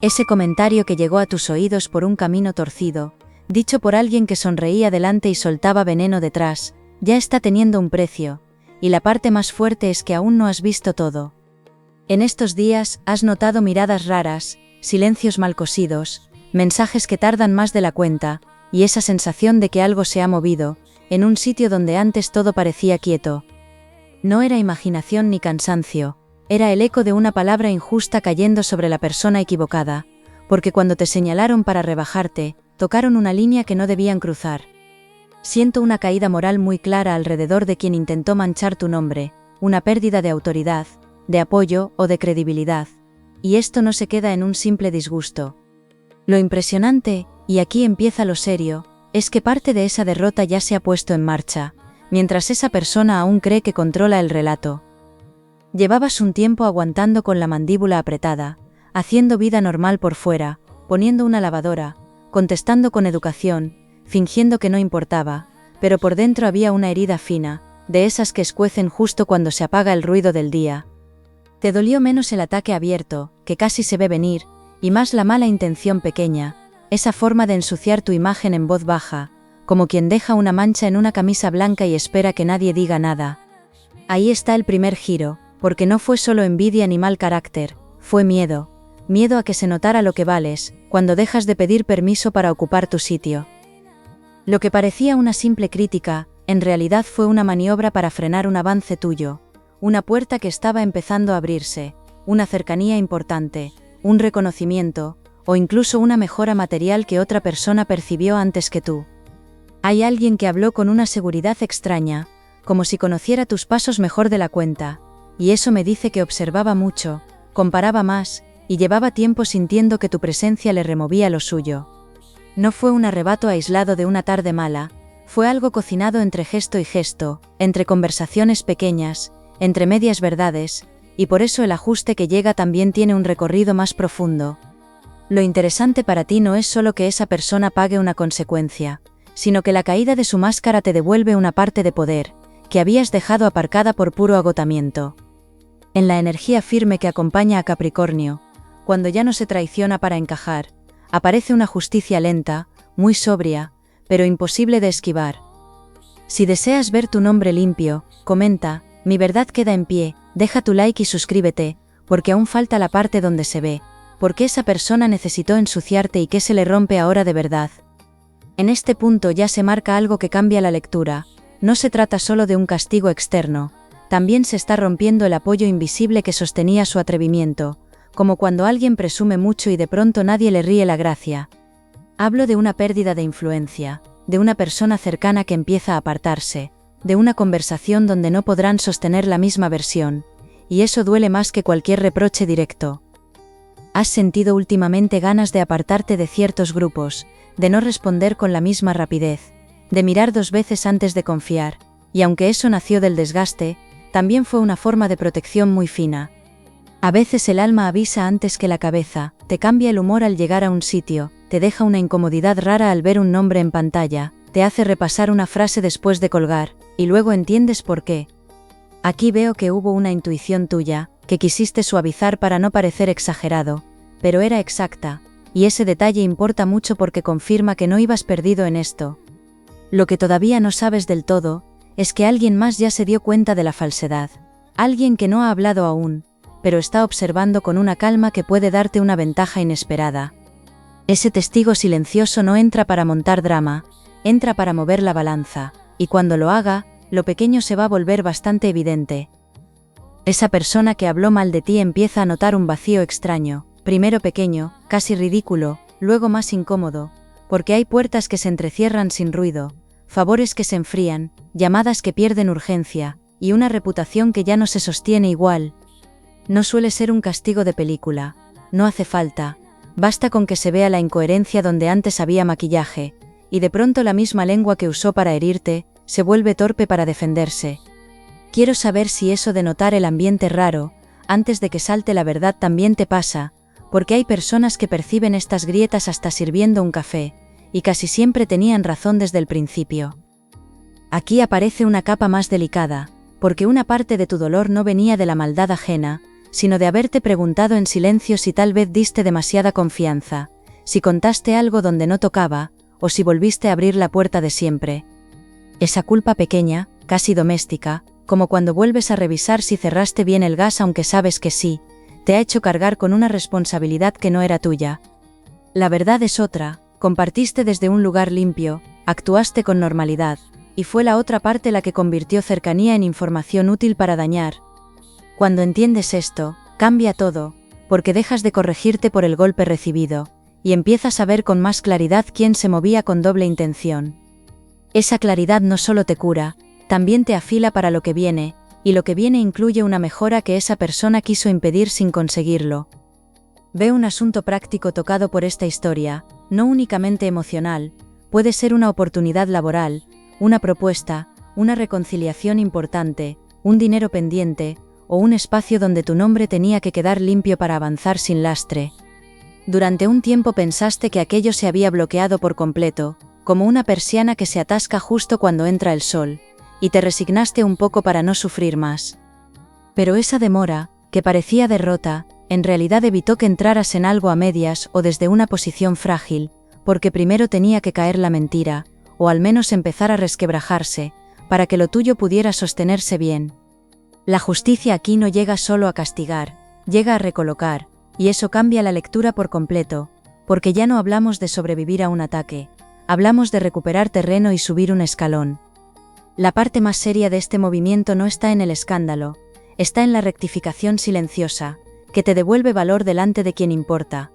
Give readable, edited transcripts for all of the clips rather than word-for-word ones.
Ese comentario que llegó a tus oídos por un camino torcido, dicho por alguien que sonreía delante y soltaba veneno detrás, ya está teniendo un precio, y la parte más fuerte es que aún no has visto todo. En estos días has notado miradas raras, silencios mal cosidos, mensajes que tardan más de la cuenta, y esa sensación de que algo se ha movido, en un sitio donde antes todo parecía quieto. No era imaginación ni cansancio, era el eco de una palabra injusta cayendo sobre la persona equivocada, porque cuando te señalaron para rebajarte, tocaron una línea que no debían cruzar. Siento una caída moral muy clara alrededor de quien intentó manchar tu nombre, una pérdida de autoridad, de apoyo o de credibilidad, y esto no se queda en un simple disgusto. Lo impresionante, y aquí empieza lo serio, es que parte de esa derrota ya se ha puesto en marcha, mientras esa persona aún cree que controla el relato. Llevabas un tiempo aguantando con la mandíbula apretada, haciendo vida normal por fuera, poniendo una lavadora, contestando con educación, fingiendo que no importaba, pero por dentro había una herida fina, de esas que escuecen justo cuando se apaga el ruido del día. Te dolió menos el ataque abierto, que casi se ve venir, y más la mala intención pequeña, esa forma de ensuciar tu imagen en voz baja, como quien deja una mancha en una camisa blanca y espera que nadie diga nada. Ahí está el primer giro, porque no fue solo envidia ni mal carácter, fue miedo a que se notara lo que vales, cuando dejas de pedir permiso para ocupar tu sitio. Lo que parecía una simple crítica, en realidad fue una maniobra para frenar un avance tuyo, una puerta que estaba empezando a abrirse, una cercanía importante, un reconocimiento, o incluso una mejora material que otra persona percibió antes que tú. Hay alguien que habló con una seguridad extraña, como si conociera tus pasos mejor de la cuenta, y eso me dice que observaba mucho, comparaba más, y llevaba tiempo sintiendo que tu presencia le removía lo suyo. No fue un arrebato aislado de una tarde mala, fue algo cocinado entre gesto y gesto, entre conversaciones pequeñas, entre medias verdades, y por eso el ajuste que llega también tiene un recorrido más profundo. Lo interesante para ti no es solo que esa persona pague una consecuencia, sino que la caída de su máscara te devuelve una parte de poder, que habías dejado aparcada por puro agotamiento. En la energía firme que acompaña a Capricornio, cuando ya no se traiciona para encajar, aparece una justicia lenta, muy sobria, pero imposible de esquivar. Si deseas ver tu nombre limpio, comenta, mi verdad queda en pie, deja tu like y suscríbete, porque aún falta la parte donde se ve, porque esa persona necesitó ensuciarte y que se le rompe ahora de verdad. En este punto ya se marca algo que cambia la lectura, no se trata solo de un castigo externo, también se está rompiendo el apoyo invisible que sostenía su atrevimiento, como cuando alguien presume mucho y de pronto nadie le ríe la gracia. Hablo de una pérdida de influencia, de una persona cercana que empieza a apartarse, de una conversación donde no podrán sostener la misma versión, y eso duele más que cualquier reproche directo. ¿Has sentido últimamente ganas de apartarte de ciertos grupos, de no responder con la misma rapidez, de mirar 2 veces antes de confiar, y aunque eso nació del desgaste, también fue una forma de protección muy fina? A veces el alma avisa antes que la cabeza, te cambia el humor al llegar a un sitio, te deja una incomodidad rara al ver un nombre en pantalla, te hace repasar una frase después de colgar, y luego entiendes por qué. Aquí veo que hubo una intuición tuya, que quisiste suavizar para no parecer exagerado, pero era exacta, y ese detalle importa mucho porque confirma que no ibas perdido en esto. Lo que todavía no sabes del todo, es que alguien más ya se dio cuenta de la falsedad, alguien que no ha hablado aún, pero está observando con una calma que puede darte una ventaja inesperada. Ese testigo silencioso no entra para montar drama, entra para mover la balanza, y cuando lo haga, lo pequeño se va a volver bastante evidente. Esa persona que habló mal de ti empieza a notar un vacío extraño, primero pequeño, casi ridículo, luego más incómodo, porque hay puertas que se entrecierran sin ruido, favores que se enfrían, llamadas que pierden urgencia, y una reputación que ya no se sostiene igual. No suele ser un castigo de película, no hace falta, basta con que se vea la incoherencia donde antes había maquillaje, y de pronto la misma lengua que usó para herirte, se vuelve torpe para defenderse. Quiero saber si eso de notar el ambiente raro, antes de que salte la verdad también te pasa, porque hay personas que perciben estas grietas hasta sirviendo un café, y casi siempre tenían razón desde el principio. Aquí aparece una capa más delicada, porque una parte de tu dolor no venía de la maldad ajena, sino de haberte preguntado en silencio si tal vez diste demasiada confianza, si contaste algo donde no tocaba, o si volviste a abrir la puerta de siempre. Esa culpa pequeña, casi doméstica, como cuando vuelves a revisar si cerraste bien el gas aunque sabes que sí, te ha hecho cargar con una responsabilidad que no era tuya. La verdad es otra, compartiste desde un lugar limpio, actuaste con normalidad, y fue la otra parte la que convirtió cercanía en información útil para dañar. Cuando entiendes esto, cambia todo, porque dejas de corregirte por el golpe recibido, y empiezas a ver con más claridad quién se movía con doble intención. Esa claridad no solo te cura, también te afila para lo que viene, y lo que viene incluye una mejora que esa persona quiso impedir sin conseguirlo. Ve un asunto práctico tocado por esta historia, no únicamente emocional, puede ser una oportunidad laboral, una propuesta, una reconciliación importante, un dinero pendiente, o un espacio donde tu nombre tenía que quedar limpio para avanzar sin lastre. Durante un tiempo pensaste que aquello se había bloqueado por completo, como una persiana que se atasca justo cuando entra el sol, y te resignaste un poco para no sufrir más. Pero esa demora, que parecía derrota, en realidad evitó que entraras en algo a medias o desde una posición frágil, porque primero tenía que caer la mentira, o al menos empezar a resquebrajarse, para que lo tuyo pudiera sostenerse bien. La justicia aquí no llega solo a castigar, llega a recolocar, y eso cambia la lectura por completo, porque ya no hablamos de sobrevivir a un ataque, hablamos de recuperar terreno y subir un escalón. La parte más seria de este movimiento no está en el escándalo, está en la rectificación silenciosa, que te devuelve valor delante de quien importa.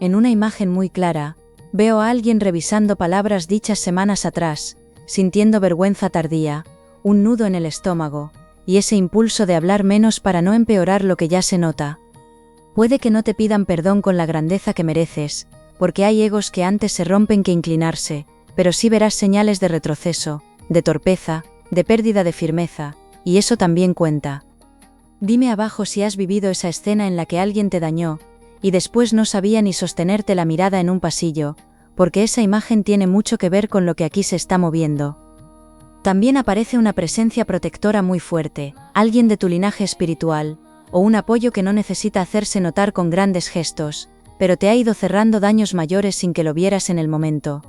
En una imagen muy clara, veo a alguien revisando palabras dichas semanas atrás, sintiendo vergüenza tardía, un nudo en el estómago, y ese impulso de hablar menos para no empeorar lo que ya se nota. Puede que no te pidan perdón con la grandeza que mereces, porque hay egos que antes se rompen que inclinarse, pero sí verás señales de retroceso, de torpeza, de pérdida de firmeza, y eso también cuenta. Dime abajo si has vivido esa escena en la que alguien te dañó, y después no sabía ni sostenerte la mirada en un pasillo, porque esa imagen tiene mucho que ver con lo que aquí se está moviendo. También aparece una presencia protectora muy fuerte, alguien de tu linaje espiritual, o un apoyo que no necesita hacerse notar con grandes gestos, pero te ha ido cerrando daños mayores sin que lo vieras en el momento.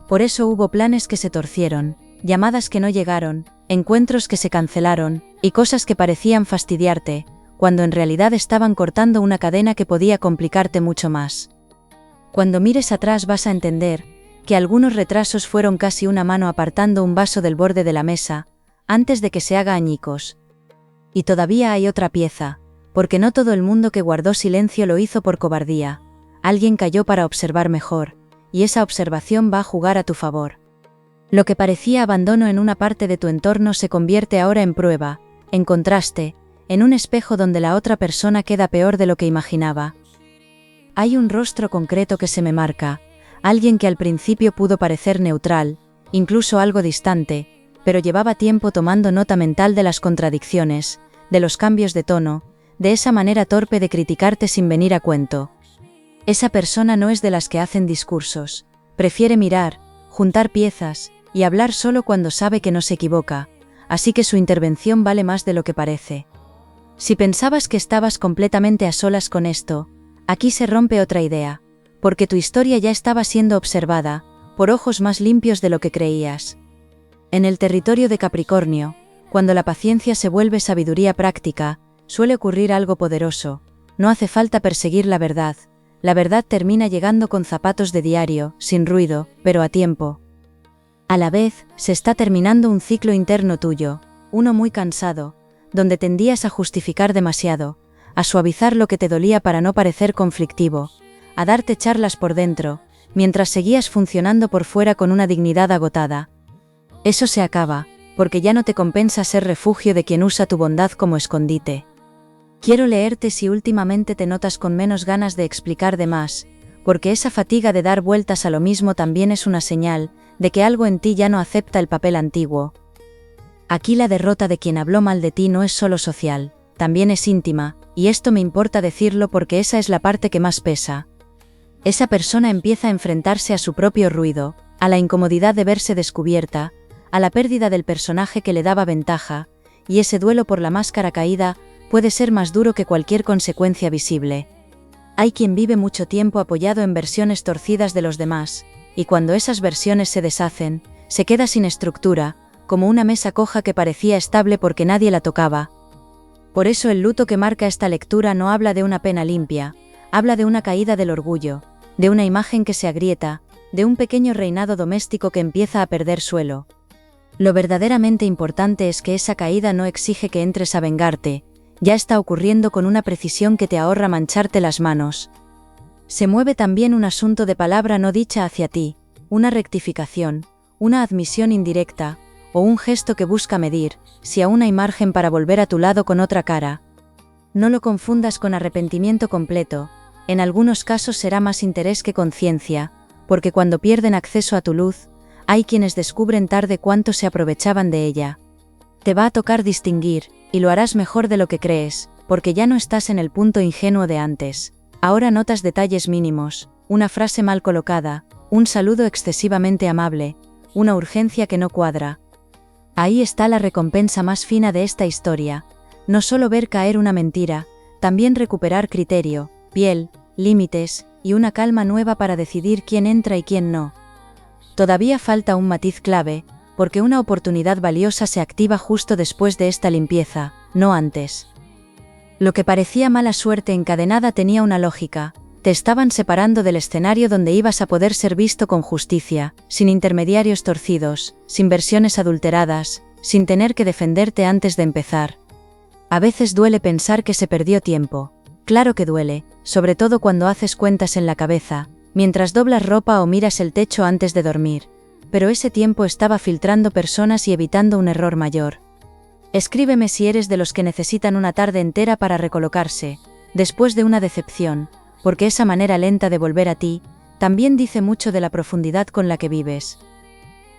Por eso hubo planes que se torcieron, llamadas que no llegaron, encuentros que se cancelaron, y cosas que parecían fastidiarte, cuando en realidad estaban cortando una cadena que podía complicarte mucho más. Cuando mires atrás vas a entender que algunos retrasos fueron casi una mano apartando un vaso del borde de la mesa, antes de que se haga añicos. Y todavía hay otra pieza, porque no todo el mundo que guardó silencio lo hizo por cobardía, alguien cayó para observar mejor, y esa observación va a jugar a tu favor. Lo que parecía abandono en una parte de tu entorno se convierte ahora en prueba, en contraste, en un espejo donde la otra persona queda peor de lo que imaginaba. Hay un rostro concreto que se me marca, alguien que al principio pudo parecer neutral, incluso algo distante, pero llevaba tiempo tomando nota mental de las contradicciones, de los cambios de tono, de esa manera torpe de criticarte sin venir a cuento. Esa persona no es de las que hacen discursos, prefiere mirar, juntar piezas, y hablar solo cuando sabe que no se equivoca, así que su intervención vale más de lo que parece. Si pensabas que estabas completamente a solas con esto, aquí se rompe otra idea, porque tu historia ya estaba siendo observada, por ojos más limpios de lo que creías. En el territorio de Capricornio, cuando la paciencia se vuelve sabiduría práctica, suele ocurrir algo poderoso, no hace falta perseguir la verdad termina llegando con zapatos de diario, sin ruido, pero a tiempo. A la vez, se está terminando un ciclo interno tuyo, uno muy cansado, donde tendías a justificar demasiado, a suavizar lo que te dolía para no parecer conflictivo, a darte charlas por dentro, mientras seguías funcionando por fuera con una dignidad agotada. Eso se acaba, porque ya no te compensa ser refugio de quien usa tu bondad como escondite. Quiero leerte si últimamente te notas con menos ganas de explicar de más, porque esa fatiga de dar vueltas a lo mismo también es una señal de que algo en ti ya no acepta el papel antiguo. Aquí la derrota de quien habló mal de ti no es solo social, también es íntima, y esto me importa decirlo porque esa es la parte que más pesa. Esa persona empieza a enfrentarse a su propio ruido, a la incomodidad de verse descubierta, a la pérdida del personaje que le daba ventaja, y ese duelo por la máscara caída puede ser más duro que cualquier consecuencia visible. Hay quien vive mucho tiempo apoyado en versiones torcidas de los demás, y cuando esas versiones se deshacen, se queda sin estructura, como una mesa coja que parecía estable porque nadie la tocaba. Por eso el luto que marca esta lectura no habla de una pena limpia, habla de una caída del orgullo, de una imagen que se agrieta, de un pequeño reinado doméstico que empieza a perder suelo. Lo verdaderamente importante es que esa caída no exige que entres a vengarte, ya está ocurriendo con una precisión que te ahorra mancharte las manos. Se mueve también un asunto de palabra no dicha hacia ti, una rectificación, una admisión indirecta, o un gesto que busca medir, si aún hay margen para volver a tu lado con otra cara. No lo confundas con arrepentimiento completo, en algunos casos será más interés que conciencia, porque cuando pierden acceso a tu luz, hay quienes descubren tarde cuánto se aprovechaban de ella. Te va a tocar distinguir, y lo harás mejor de lo que crees, porque ya no estás en el punto ingenuo de antes. Ahora notas detalles mínimos, una frase mal colocada, un saludo excesivamente amable, una urgencia que no cuadra. Ahí está la recompensa más fina de esta historia, no solo ver caer una mentira, también recuperar criterio, piel, límites, y una calma nueva para decidir quién entra y quién no. Todavía falta un matiz clave, porque una oportunidad valiosa se activa justo después de esta limpieza, no antes. Lo que parecía mala suerte encadenada tenía una lógica, te estaban separando del escenario donde ibas a poder ser visto con justicia, sin intermediarios torcidos, sin versiones adulteradas, sin tener que defenderte antes de empezar. A veces duele pensar que se perdió tiempo. Claro que duele, sobre todo cuando haces cuentas en la cabeza, mientras doblas ropa o miras el techo antes de dormir. Pero ese tiempo estaba filtrando personas y evitando un error mayor. Escríbeme si eres de los que necesitan una tarde entera para recolocarse, después de una decepción, porque esa manera lenta de volver a ti, también dice mucho de la profundidad con la que vives.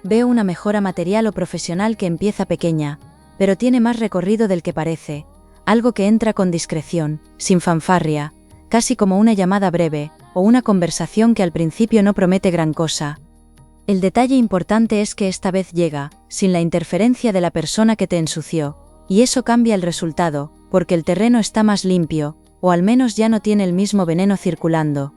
Veo una mejora material o profesional que empieza pequeña, pero tiene más recorrido del que parece, algo que entra con discreción, sin fanfarria, casi como una llamada breve, o una conversación que al principio no promete gran cosa. El detalle importante es que esta vez llega, sin la interferencia de la persona que te ensució, y eso cambia el resultado, porque el terreno está más limpio, o al menos ya no tiene el mismo veneno circulando.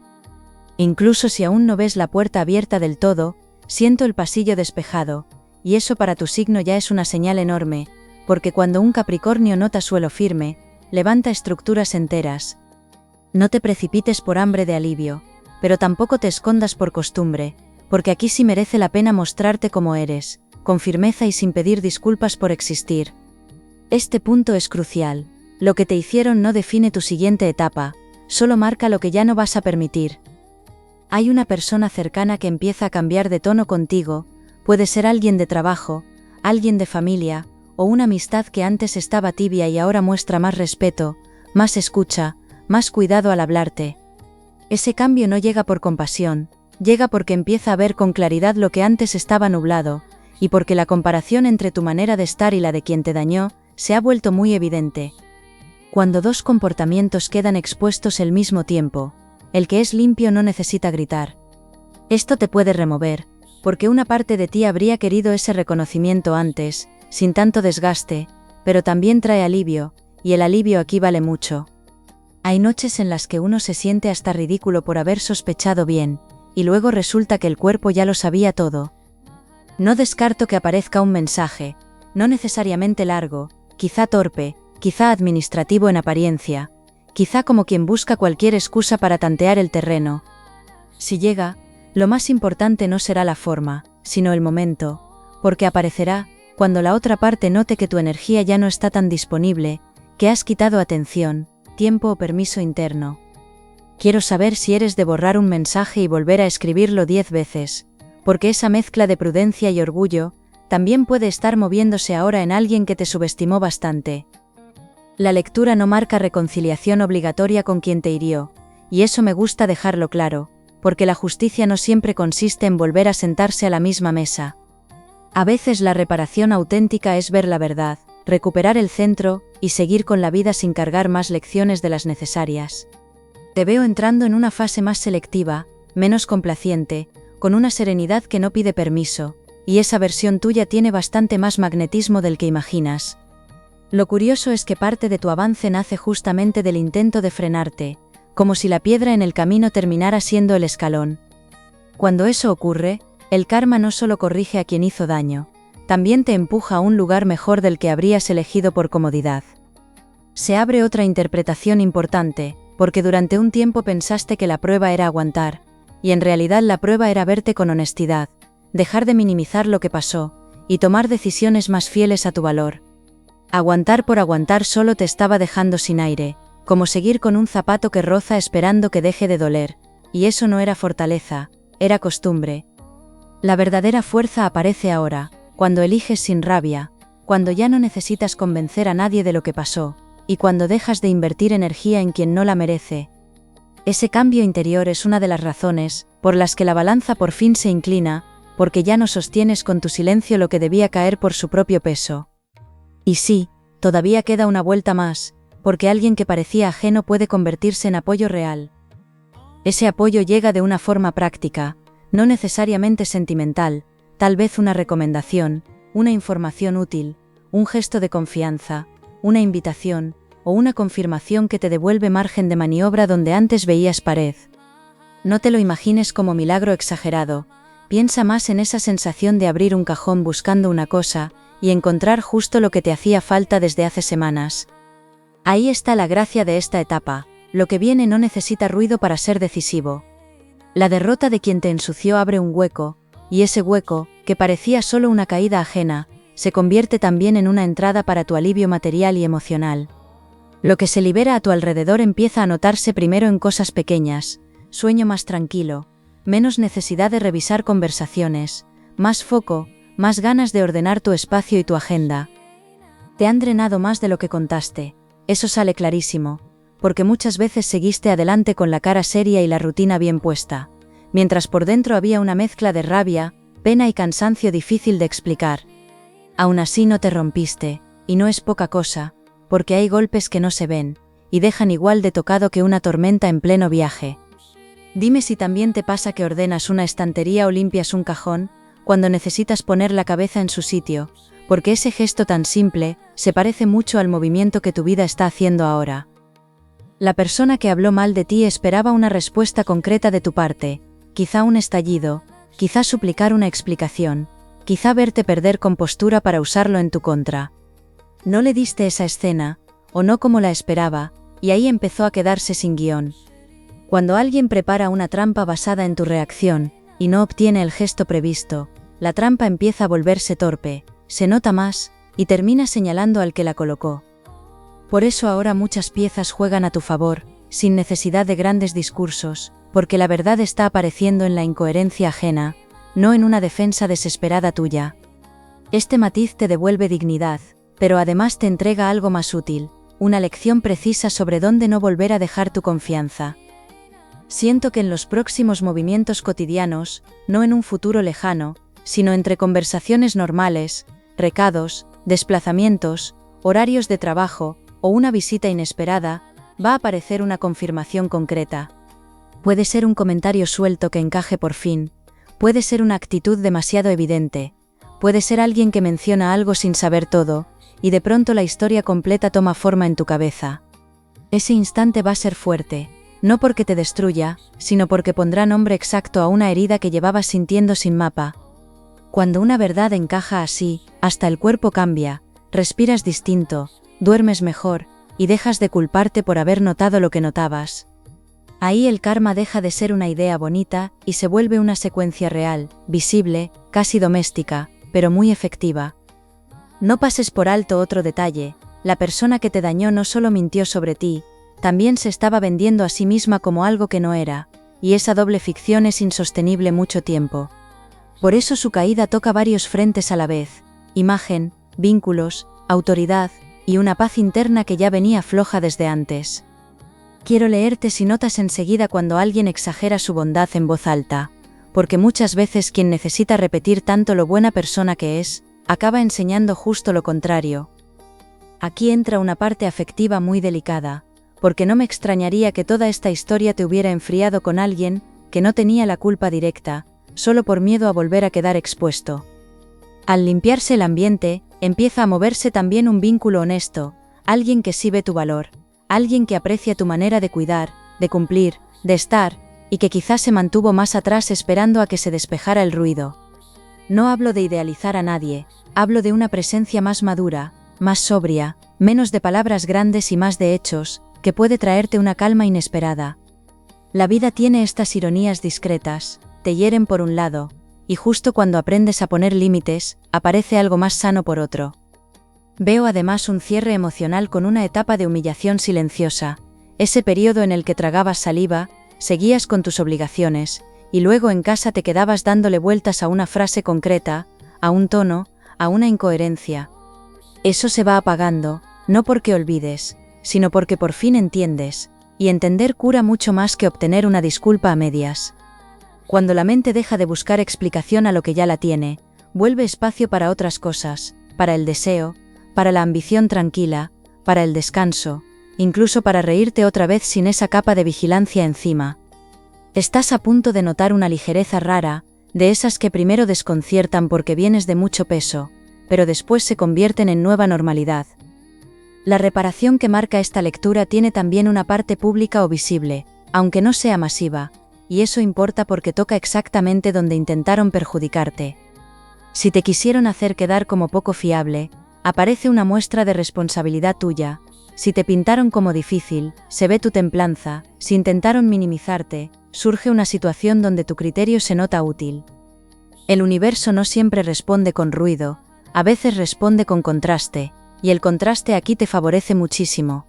Incluso si aún no ves la puerta abierta del todo, siento el pasillo despejado, y eso para tu signo ya es una señal enorme, porque cuando un Capricornio nota suelo firme, levanta estructuras enteras. No te precipites por hambre de alivio, pero tampoco te escondas por costumbre, porque aquí sí merece la pena mostrarte como eres, con firmeza y sin pedir disculpas por existir. Este punto es crucial. Lo que te hicieron no define tu siguiente etapa, solo marca lo que ya no vas a permitir. Hay una persona cercana que empieza a cambiar de tono contigo, puede ser alguien de trabajo, alguien de familia, o una amistad que antes estaba tibia y ahora muestra más respeto, más escucha, más cuidado al hablarte. Ese cambio no llega por compasión, llega porque empieza a ver con claridad lo que antes estaba nublado, y porque la comparación entre tu manera de estar y la de quien te dañó, se ha vuelto muy evidente. Cuando dos comportamientos quedan expuestos al mismo tiempo, el que es limpio no necesita gritar. Esto te puede remover, porque una parte de ti habría querido ese reconocimiento antes, sin tanto desgaste, pero también trae alivio, y el alivio aquí vale mucho. Hay noches en las que uno se siente hasta ridículo por haber sospechado bien, y luego resulta que el cuerpo ya lo sabía todo. No descarto que aparezca un mensaje, no necesariamente largo, quizá torpe, quizá administrativo en apariencia, quizá como quien busca cualquier excusa para tantear el terreno. Si llega, lo más importante no será la forma, sino el momento, porque aparecerá cuando la otra parte note que tu energía ya no está tan disponible, que has quitado atención, tiempo o permiso interno. Quiero saber si eres de borrar un mensaje y volver a escribirlo 10 veces, porque esa mezcla de prudencia y orgullo también puede estar moviéndose ahora en alguien que te subestimó bastante. La lectura no marca reconciliación obligatoria con quien te hirió, y eso me gusta dejarlo claro, porque la justicia no siempre consiste en volver a sentarse a la misma mesa. A veces la reparación auténtica es ver la verdad, recuperar el centro, y seguir con la vida sin cargar más lecciones de las necesarias. Te veo entrando en una fase más selectiva, menos complaciente, con una serenidad que no pide permiso, y esa versión tuya tiene bastante más magnetismo del que imaginas. Lo curioso es que parte de tu avance nace justamente del intento de frenarte, como si la piedra en el camino terminara siendo el escalón. Cuando eso ocurre, el karma no solo corrige a quien hizo daño, también te empuja a un lugar mejor del que habrías elegido por comodidad. Se abre otra interpretación importante, porque durante un tiempo pensaste que la prueba era aguantar, y en realidad la prueba era verte con honestidad, dejar de minimizar lo que pasó, y tomar decisiones más fieles a tu valor. Aguantar por aguantar solo te estaba dejando sin aire, como seguir con un zapato que roza esperando que deje de doler, y eso no era fortaleza, era costumbre. La verdadera fuerza aparece ahora, cuando eliges sin rabia, cuando ya no necesitas convencer a nadie de lo que pasó, y cuando dejas de invertir energía en quien no la merece. Ese cambio interior es una de las razones por las que la balanza por fin se inclina, porque ya no sostienes con tu silencio lo que debía caer por su propio peso. Y sí, todavía queda una vuelta más, porque alguien que parecía ajeno puede convertirse en apoyo real. Ese apoyo llega de una forma práctica, no necesariamente sentimental, tal vez una recomendación, una información útil, un gesto de confianza, una invitación, o una confirmación que te devuelve margen de maniobra donde antes veías pared. No te lo imagines como milagro exagerado, piensa más en esa sensación de abrir un cajón buscando una cosa, y encontrar justo lo que te hacía falta desde hace semanas. Ahí está la gracia de esta etapa, lo que viene no necesita ruido para ser decisivo. La derrota de quien te ensució abre un hueco, y ese hueco, que parecía solo una caída ajena, se convierte también en una entrada para tu alivio material y emocional. Lo que se libera a tu alrededor empieza a notarse primero en cosas pequeñas, sueño más tranquilo, menos necesidad de revisar conversaciones, más foco, más ganas de ordenar tu espacio y tu agenda. Te han drenado más de lo que contaste, eso sale clarísimo, porque muchas veces seguiste adelante con la cara seria y la rutina bien puesta, mientras por dentro había una mezcla de rabia, pena y cansancio difícil de explicar. Aún así no te rompiste, y no es poca cosa, porque hay golpes que no se ven, y dejan igual de tocado que una tormenta en pleno viaje. Dime si también te pasa que ordenas una estantería o limpias un cajón, cuando necesitas poner la cabeza en su sitio, porque ese gesto tan simple se parece mucho al movimiento que tu vida está haciendo ahora. La persona que habló mal de ti esperaba una respuesta concreta de tu parte, quizá un estallido, quizá suplicar una explicación, quizá verte perder compostura para usarlo en tu contra. No le diste esa escena, o no como la esperaba, y ahí empezó a quedarse sin guión. Cuando alguien prepara una trampa basada en tu reacción, y no obtiene el gesto previsto, la trampa empieza a volverse torpe, se nota más, y termina señalando al que la colocó. Por eso ahora muchas piezas juegan a tu favor, sin necesidad de grandes discursos, porque la verdad está apareciendo en la incoherencia ajena, no en una defensa desesperada tuya. Este matiz te devuelve dignidad, pero además te entrega algo más útil, una lección precisa sobre dónde no volver a dejar tu confianza. Siento que en los próximos movimientos cotidianos, no en un futuro lejano, sino entre conversaciones normales, recados, desplazamientos, horarios de trabajo, o una visita inesperada, va a aparecer una confirmación concreta. Puede ser un comentario suelto que encaje por fin, puede ser una actitud demasiado evidente, puede ser alguien que menciona algo sin saber todo, y de pronto la historia completa toma forma en tu cabeza. Ese instante va a ser fuerte, no porque te destruya, sino porque pondrá nombre exacto a una herida que llevabas sintiendo sin mapa. Cuando una verdad encaja así, hasta el cuerpo cambia, respiras distinto, duermes mejor, y dejas de culparte por haber notado lo que notabas. Ahí el karma deja de ser una idea bonita, y se vuelve una secuencia real, visible, casi doméstica, pero muy efectiva. No pases por alto otro detalle, la persona que te dañó no solo mintió sobre ti, también se estaba vendiendo a sí misma como algo que no era, y esa doble ficción es insostenible mucho tiempo. Por eso su caída toca varios frentes a la vez, imagen, vínculos, autoridad, y una paz interna que ya venía floja desde antes. Quiero leerte si notas enseguida cuando alguien exagera su bondad en voz alta, porque muchas veces quien necesita repetir tanto lo buena persona que es, acaba enseñando justo lo contrario. Aquí entra una parte afectiva muy delicada, porque no me extrañaría que toda esta historia te hubiera enfriado con alguien que no tenía la culpa directa, solo por miedo a volver a quedar expuesto. Al limpiarse el ambiente, empieza a moverse también un vínculo honesto, alguien que sí ve tu valor, alguien que aprecia tu manera de cuidar, de cumplir, de estar, y que quizás se mantuvo más atrás esperando a que se despejara el ruido. No hablo de idealizar a nadie, hablo de una presencia más madura, más sobria, menos de palabras grandes y más de hechos, que puede traerte una calma inesperada. La vida tiene estas ironías discretas, te hieren por un lado, y justo cuando aprendes a poner límites, aparece algo más sano por otro. Veo además un cierre emocional con una etapa de humillación silenciosa, ese periodo en el que tragabas saliva, seguías con tus obligaciones, y luego en casa te quedabas dándole vueltas a una frase concreta, a un tono, a una incoherencia. Eso se va apagando, no porque olvides, sino porque por fin entiendes, y entender cura mucho más que obtener una disculpa a medias. Cuando la mente deja de buscar explicación a lo que ya la tiene, vuelve espacio para otras cosas, para el deseo, para la ambición tranquila, para el descanso, incluso para reírte otra vez sin esa capa de vigilancia encima. Estás a punto de notar una ligereza rara, de esas que primero desconciertan porque vienes de mucho peso, pero después se convierten en nueva normalidad. La reparación que marca esta lectura tiene también una parte pública o visible, aunque no sea masiva, y eso importa porque toca exactamente donde intentaron perjudicarte. Si te quisieron hacer quedar como poco fiable, aparece una muestra de responsabilidad tuya. Si te pintaron como difícil, se ve tu templanza. Si intentaron minimizarte, surge una situación donde tu criterio se nota útil. El universo no siempre responde con ruido, a veces responde con contraste, y el contraste aquí te favorece muchísimo.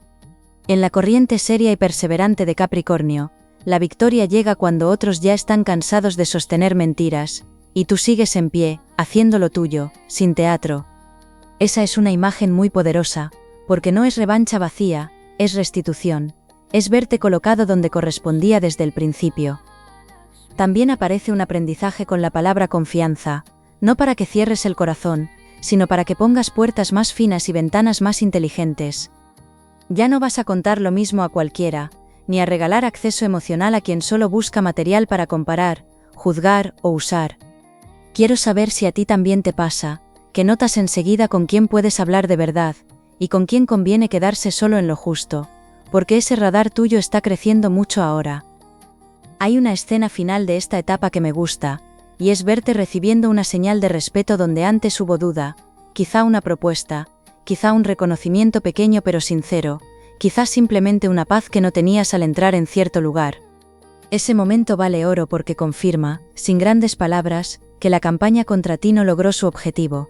En la corriente seria y perseverante de Capricornio, la victoria llega cuando otros ya están cansados de sostener mentiras, y tú sigues en pie, haciendo lo tuyo, sin teatro. Esa es una imagen muy poderosa, porque no es revancha vacía, es restitución, es verte colocado donde correspondía desde el principio. También aparece un aprendizaje con la palabra confianza, no para que cierres el corazón, sino para que pongas puertas más finas y ventanas más inteligentes. Ya no vas a contar lo mismo a cualquiera, ni a regalar acceso emocional a quien solo busca material para comparar, juzgar o usar. Quiero saber si a ti también te pasa, que notas enseguida con quién puedes hablar de verdad, y con quién conviene quedarse solo en lo justo, porque ese radar tuyo está creciendo mucho ahora. Hay una escena final de esta etapa que me gusta, y es verte recibiendo una señal de respeto donde antes hubo duda, quizá una propuesta, quizá un reconocimiento pequeño pero sincero, quizás simplemente una paz que no tenías al entrar en cierto lugar. Ese momento vale oro porque confirma, sin grandes palabras, que la campaña contra ti no logró su objetivo.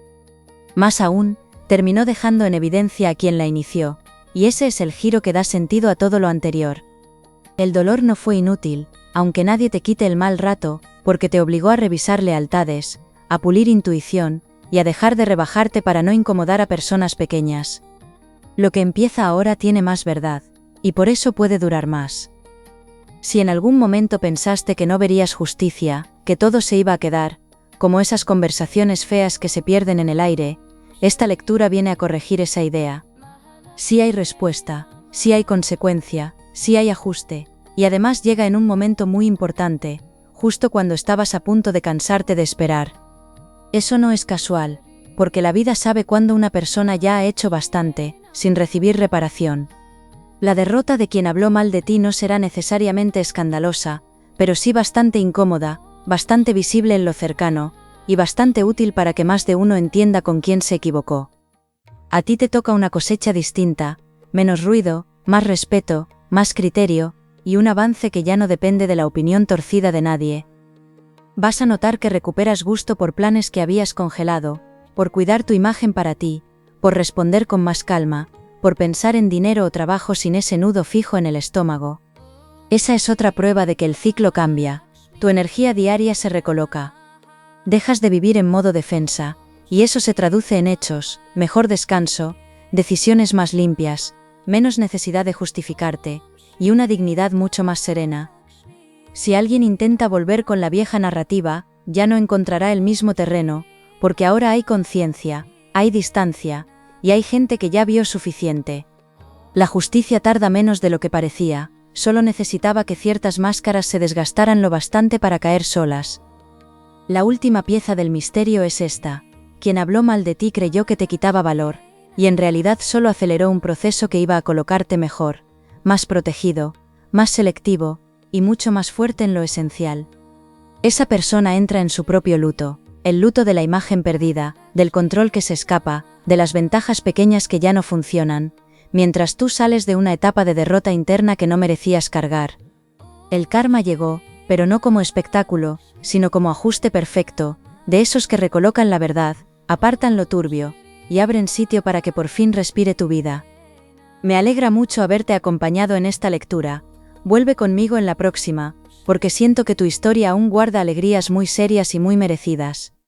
Más aún, terminó dejando en evidencia a quien la inició, y ese es el giro que da sentido a todo lo anterior. El dolor no fue inútil, aunque nadie te quite el mal rato, porque te obligó a revisar lealtades, a pulir intuición, y a dejar de rebajarte para no incomodar a personas pequeñas. Lo que empieza ahora tiene más verdad, y por eso puede durar más. Si en algún momento pensaste que no verías justicia, que todo se iba a quedar, como esas conversaciones feas que se pierden en el aire, esta lectura viene a corregir esa idea. Sí hay respuesta, sí hay consecuencia, sí hay ajuste, y además llega en un momento muy importante, justo cuando estabas a punto de cansarte de esperar. Eso no es casual, porque la vida sabe cuándo una persona ya ha hecho bastante, sin recibir reparación. La derrota de quien habló mal de ti no será necesariamente escandalosa, pero sí bastante incómoda, bastante visible en lo cercano, y bastante útil para que más de uno entienda con quién se equivocó. A ti te toca una cosecha distinta, menos ruido, más respeto, más criterio, y un avance que ya no depende de la opinión torcida de nadie. Vas a notar que recuperas gusto por planes que habías congelado, por cuidar tu imagen para ti, por responder con más calma, por pensar en dinero o trabajo sin ese nudo fijo en el estómago. Esa es otra prueba de que el ciclo cambia, tu energía diaria se recoloca. Dejas de vivir en modo defensa, y eso se traduce en hechos, mejor descanso, decisiones más limpias, menos necesidad de justificarte, y una dignidad mucho más serena. Si alguien intenta volver con la vieja narrativa, ya no encontrará el mismo terreno, porque ahora hay conciencia, hay distancia, y hay gente que ya vio suficiente. La justicia tarda menos de lo que parecía, solo necesitaba que ciertas máscaras se desgastaran lo bastante para caer solas. La última pieza del misterio es esta: Quien habló mal de ti creyó que te quitaba valor, y en realidad solo aceleró un proceso que iba a colocarte mejor, más protegido, más selectivo, y mucho más fuerte en lo esencial. Esa persona entra en su propio luto, el luto de la imagen perdida, del control que se escapa, de las ventajas pequeñas que ya no funcionan, mientras tú sales de una etapa de derrota interna que no merecías cargar. El karma llegó, pero no como espectáculo, sino como ajuste perfecto, de esos que recolocan la verdad, apartan lo turbio, y abren sitio para que por fin respire tu vida. Me alegra mucho haberte acompañado en esta lectura. Vuelve conmigo en la próxima, porque siento que tu historia aún guarda alegrías muy serias y muy merecidas.